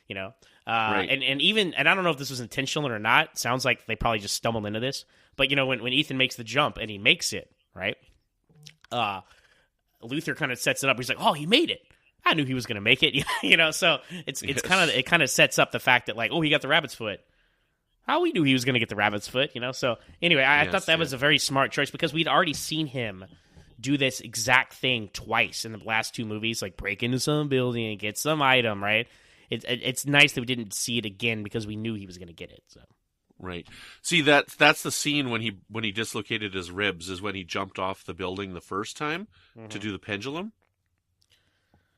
you know. Right. And even I don't know if this was intentional or not. Sounds like they probably just stumbled into this. But when Ethan makes the jump and he makes it, right? Luther kind of sets it up. He's like, "Oh, he made it. I knew he was going to make it." So it's kind of sets up the fact that like, oh, he got the rabbit's foot. How we knew he was going to get the rabbit's foot, So anyway, I thought that was a very smart choice because we'd already seen him do this exact thing twice in the last two movies, like break into some building and get some item, right? It's nice that we didn't see it again because we knew he was going to get it. So. Right. See, that's the scene when he dislocated his ribs is when he jumped off the building the first time to do the pendulum.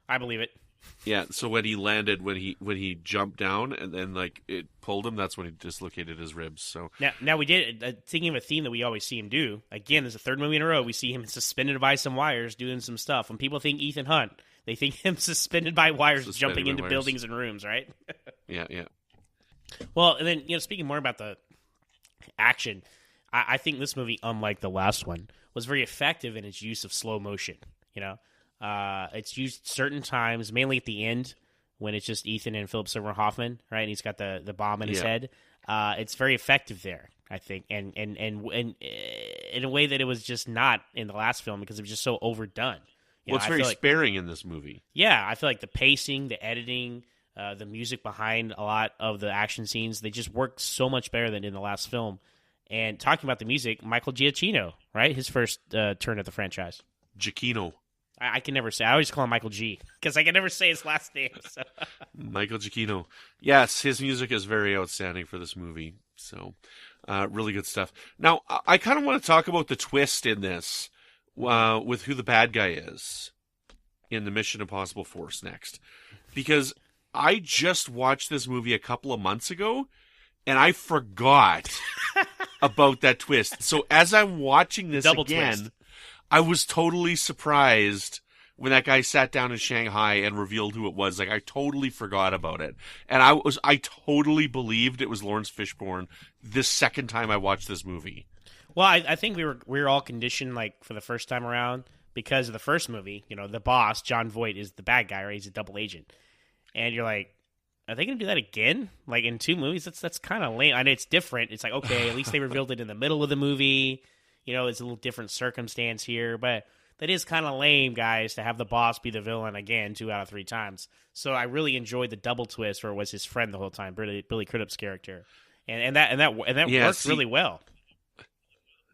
I believe it. Yeah, so when he landed, when he jumped down and then like it pulled him, that's when he dislocated his ribs. So now we did thinking of a theme that we always see him do. Again, there's a third movie in a row we see him suspended by some wires doing some stuff. When people think Ethan Hunt, they think him suspended by wires, jumping into buildings and rooms, right? Yeah. Well, and then speaking more about the action, I think this movie, unlike the last one, was very effective in its use of slow motion. It's used certain times, mainly at the end when it's just Ethan and Philip Seymour Hoffman, right? And he's got the bomb in his head. It's very effective there, I think, and in a way that it was just not in the last film because it was just so overdone. It's very sparing in this movie. Yeah, I feel like the pacing, the editing, the music behind a lot of the action scenes, they just work so much better than in the last film. And talking about the music, Michael Giacchino, right? His first turn at the franchise. Giacchino. I can never say. I always call him Michael G because I can never say his last name. So. Michael Giacchino. Yes, his music is very outstanding for this movie. So, really good stuff. Now, I kind of want to talk about the twist in this with who the bad guy is in the Mission Impossible Force next. Because I just watched this movie a couple of months ago, and I forgot about that twist. So as I'm watching this Double again... twist. I was totally surprised when that guy sat down in Shanghai and revealed who it was. Like, I totally forgot about it. And I totally believed it was Lawrence Fishburne the second time I watched this movie. Well, I think we were all conditioned, like, for the first time around because of the first movie. The boss, John Voight, is the bad guy, right? He's a double agent. And you're like, are they going to do that again? Like, in two movies? That's kind of lame. I know it's different. It's like, okay, at least they revealed it in the middle of the movie. It's a little different circumstance here, but that is kind of lame, guys, to have the boss be the villain again 2 out of 3 times. So I really enjoyed the double twist where it was his friend the whole time, Billy Crudup's character, and that worked really well.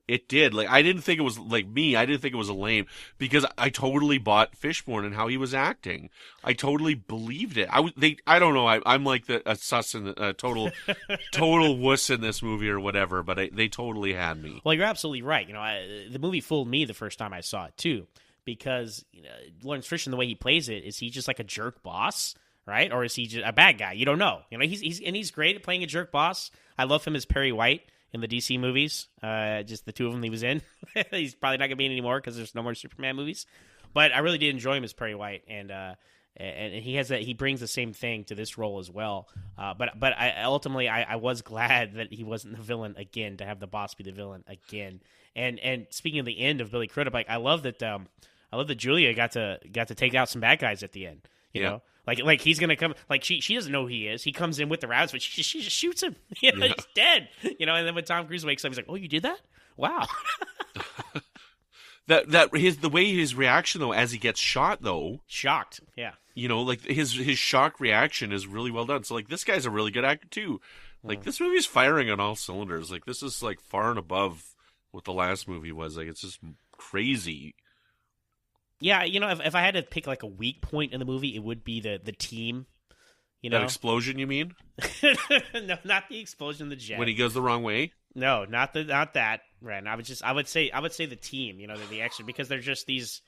It did. Like, I didn't think it was like me. I didn't think it was a lame because I totally bought Fishburne and how he was acting. I totally believed it. I don't know. I'm like a sus and a total wuss in this movie or whatever. But they totally had me. Well, you're absolutely right. The movie fooled me the first time I saw it too, because Lawrence Fishburne, the way he plays it, is he just like a jerk boss, right? Or is he just a bad guy? You don't know. He's great at playing a jerk boss. I love him as Perry White in the DC movies, just the two of them he was in. He's probably not going to be in anymore because there's no more Superman movies. But I really did enjoy him as Perry White, and he brings the same thing to this role as well. But I was glad that he wasn't the villain again, to have the boss be the villain again. And speaking of the end of Billy Crudup, I love that Julia got to take out some bad guys at the end. You know. Like he's gonna come. Like she doesn't know who he is. He comes in with the rabbits, but she just shoots him. He's dead. And then when Tom Cruise wakes up, he's like, "Oh, you did that? Wow." the way his reaction though as he gets shot though, shocked. Yeah. Like his shock reaction is really well done. So like this guy's a really good actor too. Like this movie's firing on all cylinders. Like this is like far and above what the last movie was. Like it's just crazy. Yeah, if I had to pick like a weak point in the movie, it would be the team. That explosion, you mean? No, not the explosion of the jet. When he goes the wrong way? No, not that. Right. I would say the team. The action, because they're just these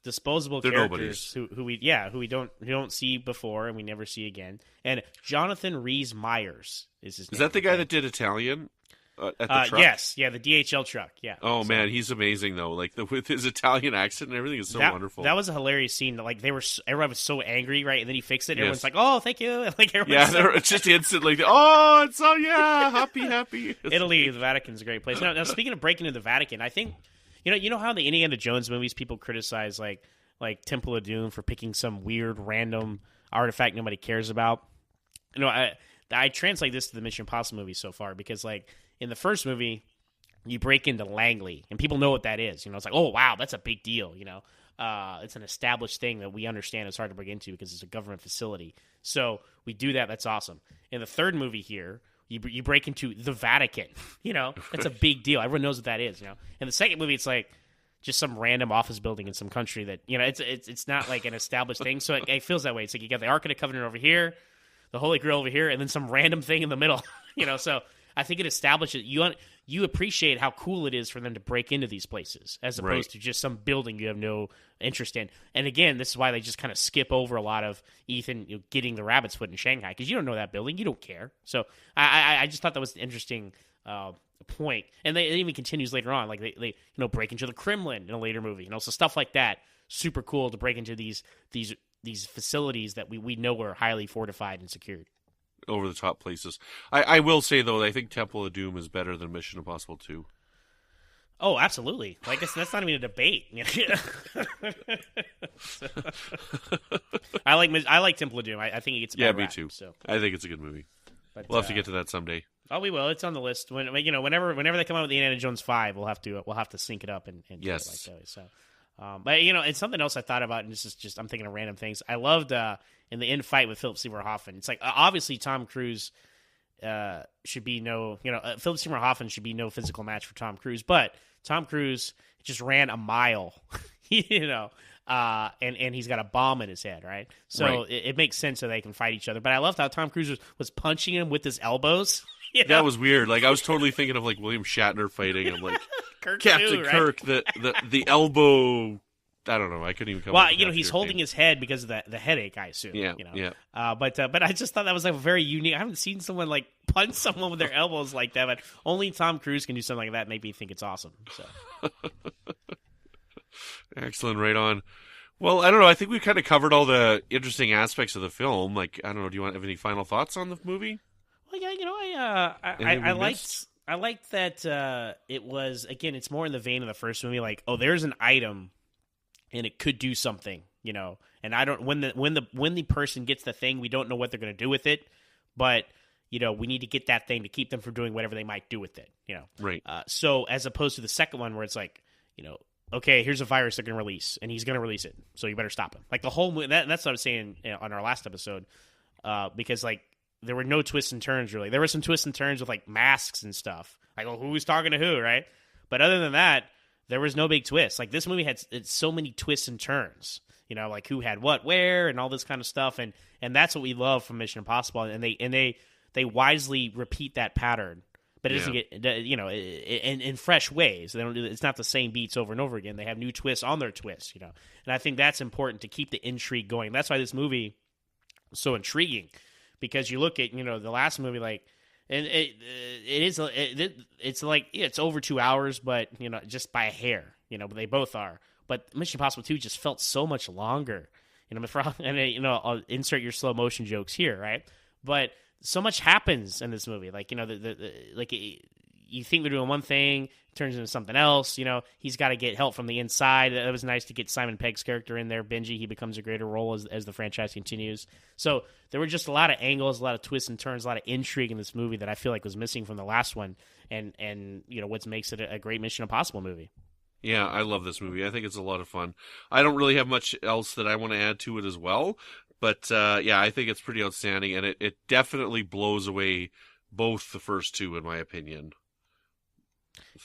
disposable characters who we don't see before and we never see again. And Jonathan Rhys Meyers is his name. Is that the guy that did Italian? At the truck? Yes, the DHL truck, yeah. Oh, so, man, he's amazing, though. Like, with his Italian accent and everything is so wonderful. That was a hilarious scene. Like, everyone was so angry, right? And then he fixed it, and everyone's like, oh, thank you. Like, they're just instantly, happy. Italy, the Vatican's a great place. Now, speaking of breaking into the Vatican, I think, you know how in the Indiana Jones movies people criticize, like Temple of Doom for picking some weird, random artifact nobody cares about? I translate this to the Mission Impossible movie so far because, like, in the first movie, you break into Langley, and people know what that is. It's like, oh, wow, that's a big deal, It's an established thing that we understand it's hard to break into because it's a government facility. So we do that. That's awesome. In the third movie here, you break into the Vatican. That's a big deal. Everyone knows what that is. In the second movie, it's like just some random office building in some country that it's not like an established thing. So it feels that way. It's like you got the Ark of the Covenant over here, the Holy Grail over here, and then some random thing in the middle. So I think it establishes you appreciate how cool it is for them to break into these places as opposed to just some building you have no interest in. And again, this is why they just kind of skip over a lot of Ethan getting the rabbit's foot in Shanghai because you don't know that building, you don't care. So I just thought that was an interesting point. And it even continues later on, like they break into the Kremlin in a later movie, so stuff like that. Super cool to break into these facilities that we know are highly fortified and secured. Over the top places. I will say though, I think Temple of Doom is better than Mission Impossible 2. Oh, absolutely! Like that's not even a debate. I like Temple of Doom. I think it gets a bad rap, too. So I think it's a good movie. But, we'll have to get to that someday. Oh, we will. It's on the list. Whenever they come out with the Indiana Jones 5, we'll have to sync it up and yes. do it like that. So, but it's something else I thought about, and this is just I'm thinking of random things. I loved in the end fight with Philip Seymour Hoffman. It's like obviously Tom Cruise should be Philip Seymour Hoffman should be no physical match for Tom Cruise, but Tom Cruise just ran a mile, and he's got a bomb in his head, right? So it makes sense that they can fight each other. But I loved how Tom Cruise was punching him with his elbows. That was weird. Like I was totally thinking of like William Shatner fighting him, like Captain Kirk, the elbow. I don't know. I couldn't even come. Well, he's holding his head because of the headache, I assume. Yeah. But I just thought that was like very unique. I haven't seen someone like punch someone with their elbows like that. But only Tom Cruise can do something like that. Made me think it's awesome. So. Excellent. Right on. Well, I don't know. I think we kind of covered all the interesting aspects of the film. Like, I don't know. Do you have any final thoughts on the movie? Well, yeah. I liked that it was again. It's more in the vein of the first movie. Like, oh, there's an item. And it could do something, And I don't when the person gets the thing, we don't know what they're going to do with it, but we need to get that thing to keep them from doing whatever they might do with it, Right. So as opposed to the second one where it's like, okay, here's a virus they're going to release, and he's going to release it, so you better stop him. Like the whole that's what I was saying on our last episode, because like there were no twists and turns really. There were some twists and turns with like masks and stuff, like who's talking to who, right? But other than that. There was no big twist. Like this movie had so many twists and turns, like who had what, where, and all this kind of stuff, and that's what we love from Mission Impossible. And they wisely repeat that pattern, but it doesn't get in fresh ways. They don't do it's not the same beats over and over again. They have new twists on their twists, and I think that's important to keep the intrigue going. That's why this movie was so intriguing because you look at the last movie like. And it's like it's over 2 hours, but just by a hair, but they both are. But Mission Impossible 2 just felt so much longer, I'll insert your slow motion jokes here, right? But so much happens in this movie, like you think they're doing one thing, turns into something else. He's got to get help from the inside. It was nice to get Simon Pegg's character in there, Benji. He becomes a greater role as the franchise continues. So there were just a lot of angles, a lot of twists and turns, a lot of intrigue in this movie that I feel like was missing from the last one, and what makes it a great Mission Impossible movie. Yeah, I love this movie. I think it's a lot of fun. I don't really have much else that I want to add to it as well, but I think it's pretty outstanding, and it definitely blows away both the first two, in my opinion.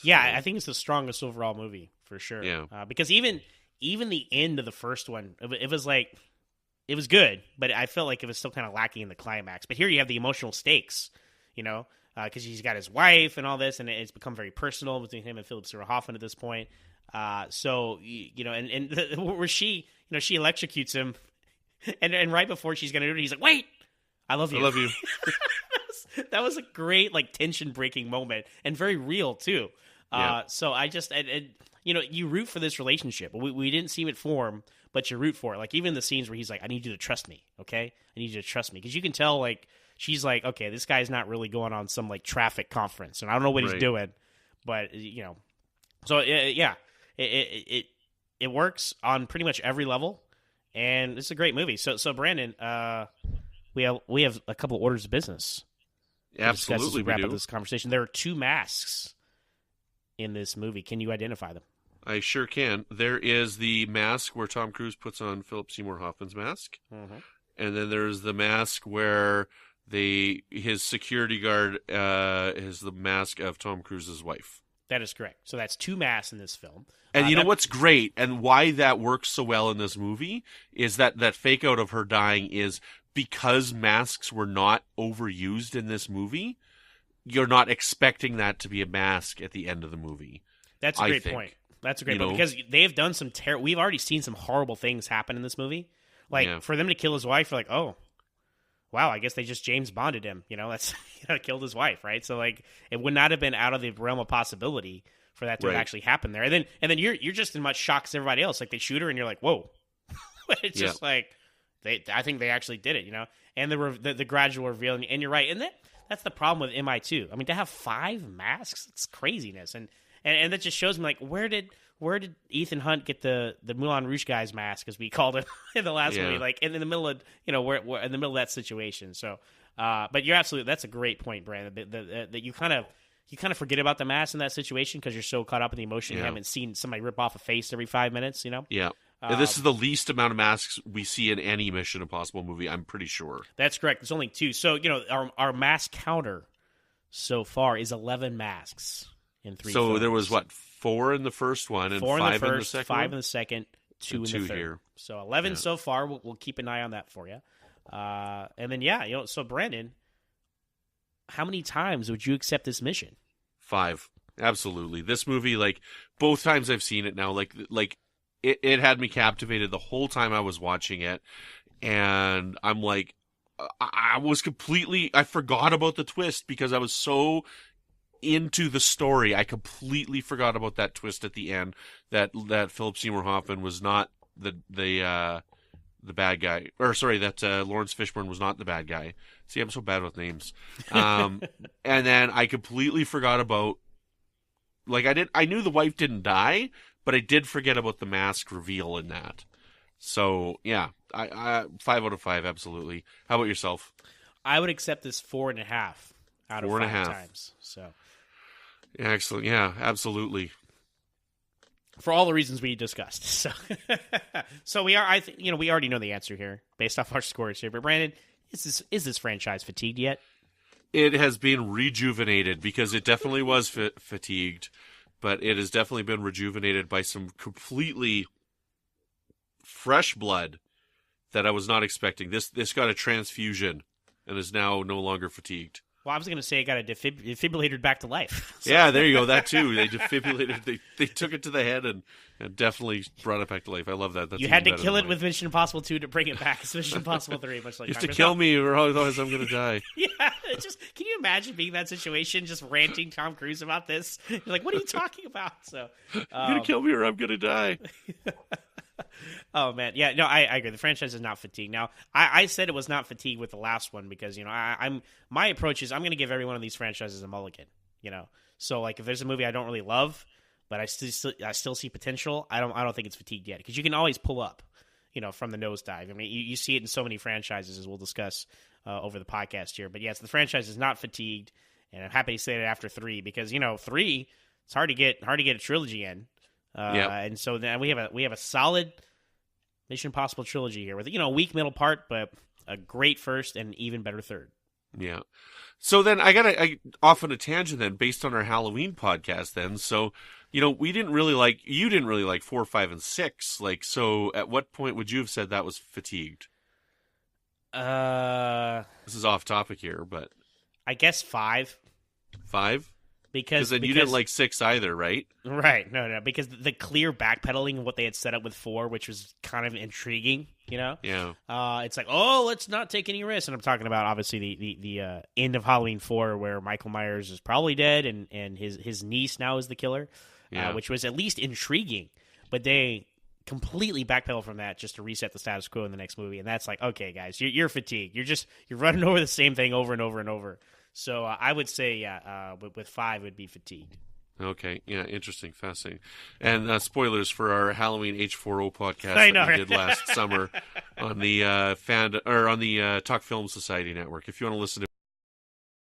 Yeah, I think it's the strongest overall movie for sure. Yeah, because even the end of the first one, it was like it was good, but I felt like it was still kind of lacking in the climax. But here you have the emotional stakes, because he's got his wife and all this, and it's become very personal between him and Philip Seymour Hoffman at this point. So where she electrocutes him, and right before she's gonna do it, he's like, "Wait, I love you." I love you. That was a great tension breaking moment and very real too. Yeah. So I just you root for this relationship. We didn't see it form, but you root for it. Like even the scenes where he's like, "I need you to trust me, okay? I need you to trust me," because you can tell like she's like, "Okay, this guy's not really going on some like traffic conference, and I don't know what he's doing," but so yeah, it works on pretty much every level, and it's a great movie. So Brandon, we have a couple orders of business. Absolutely, wrap we up do. this conversation. There are 2 masks in this movie. Can you identify them? I sure can. There is the mask where Tom Cruise puts on Philip Seymour Hoffman's mask, and then there's the mask where his security guard is the mask of Tom Cruise's wife. That is correct. So that's 2 masks in this film. And you know what's great, and why that works so well in this movie, is that fake out of her dying is because masks were not overused in this movie. You're not expecting that to be a mask at the end of the movie. That's a great point. That's a great point because they've done some we've already seen some horrible things happen in this movie. Like for them to kill his wife, you're like, oh, wow, I guess they just James Bonded him. That's killed his wife, right? So like, it would not have been out of the realm of possibility for that to have actually happened there. And then you're just in much shock as everybody else. Like they shoot her, and you're like, whoa. It's just like I think they actually did it, And the gradual reveal, and you're right, and that's the problem with MI2. I mean, to have 5 masks, it's craziness, and that just shows me like where did Ethan Hunt get the Moulin Rouge guy's mask, as we called it in the last movie, like in the middle of we're in the middle of that situation. So, but you're absolutely, that's a great point, Brandon. That you kind of forget about the mask in that situation because you're so caught up in the emotion. You haven't seen somebody rip off a face every 5 minutes. Yeah. This is the least amount of masks we see in any Mission Impossible movie, I'm pretty sure. That's correct. There's only 2. So, our mask counter so far is 11 masks in 3 films. So there was, 4 in the first one and 5 in the second 5 in the second, 2 in the third. Here. So 11 so far. We'll keep an eye on that for you. And then, so Brandon, how many times would you accept this mission? 5. Absolutely. This movie, like, both times I've seen it now, like it had me captivated the whole time I was watching it. And I'm like, I forgot about the twist because I was so into the story. I completely forgot about that twist at the end that Philip Seymour Hoffman was not the bad guy, or sorry, that Lawrence Fishburne was not the bad guy. See, I'm so bad with names. And then I completely forgot about, like, I knew the wife didn't die, but I did forget about the mask reveal in that. So yeah, I 5 out of 5, absolutely. How about yourself? I would accept this 4.5 out of 5 times. So. Excellent. Yeah, absolutely. For all the reasons we discussed. So we are. I think we already know the answer here based off our scores here. But Brandon, is this franchise fatigued yet? It has been rejuvenated because it definitely was fatigued, but it has definitely been rejuvenated by some completely fresh blood that I was not expecting. This got a transfusion and is now no longer fatigued. Well, I was going to say it got a defibrillated back to life. So. Yeah, there you go. That too. They defibrillated. They took it to the head and definitely brought it back to life. I love that. That's you had to kill it with Mission Impossible 2 to bring it back. It's Mission Impossible 3, much like you have to kill me or otherwise I'm going to die. Yeah, can you imagine being in that situation, just ranting Tom Cruise about this? You're like, what are you talking about? So you're going to kill me or I'm going to die. Oh man, yeah, no, I agree. The franchise is not fatigued. Now, I said it was not fatigued with the last one because my approach is I'm going to give every one of these franchises a mulligan. So like if there's a movie I don't really love, but I still see potential, I don't think it's fatigued yet because you can always pull up, from the nosedive. I mean, you see it in so many franchises as we'll discuss over the podcast here. But yes, the franchise is not fatigued, and I'm happy to say that after 3 because 3 it's hard to get a trilogy in. And so then we have a solid Mission Impossible trilogy here with a weak middle part, but a great first and even better third. Yeah. So then I off on a tangent then based on our Halloween podcast then. So, you didn't really like 4, 5, and 6. Like, so at what point would you have said that was fatigued? This is off topic here, but I guess 5. 5? Because then you didn't like 6 either, right? Right. No. Because the clear backpedaling of what they had set up with 4, which was kind of intriguing, Yeah. It's like, oh, let's not take any risks. And I'm talking about, obviously, the end of Halloween 4 where Michael Myers is probably dead and his niece now is the killer, which was at least intriguing. But they completely backpedal from that just to reset the status quo in the next movie. And that's like, okay, guys, you're fatigued. You're running over the same thing over and over and over. So I would say, with 5 would be fatigued. Okay, yeah, interesting, fascinating. And spoilers for our Halloween H4O podcast I that know, we right? did last summer on the on the Talk Film Society Network. If you want to listen to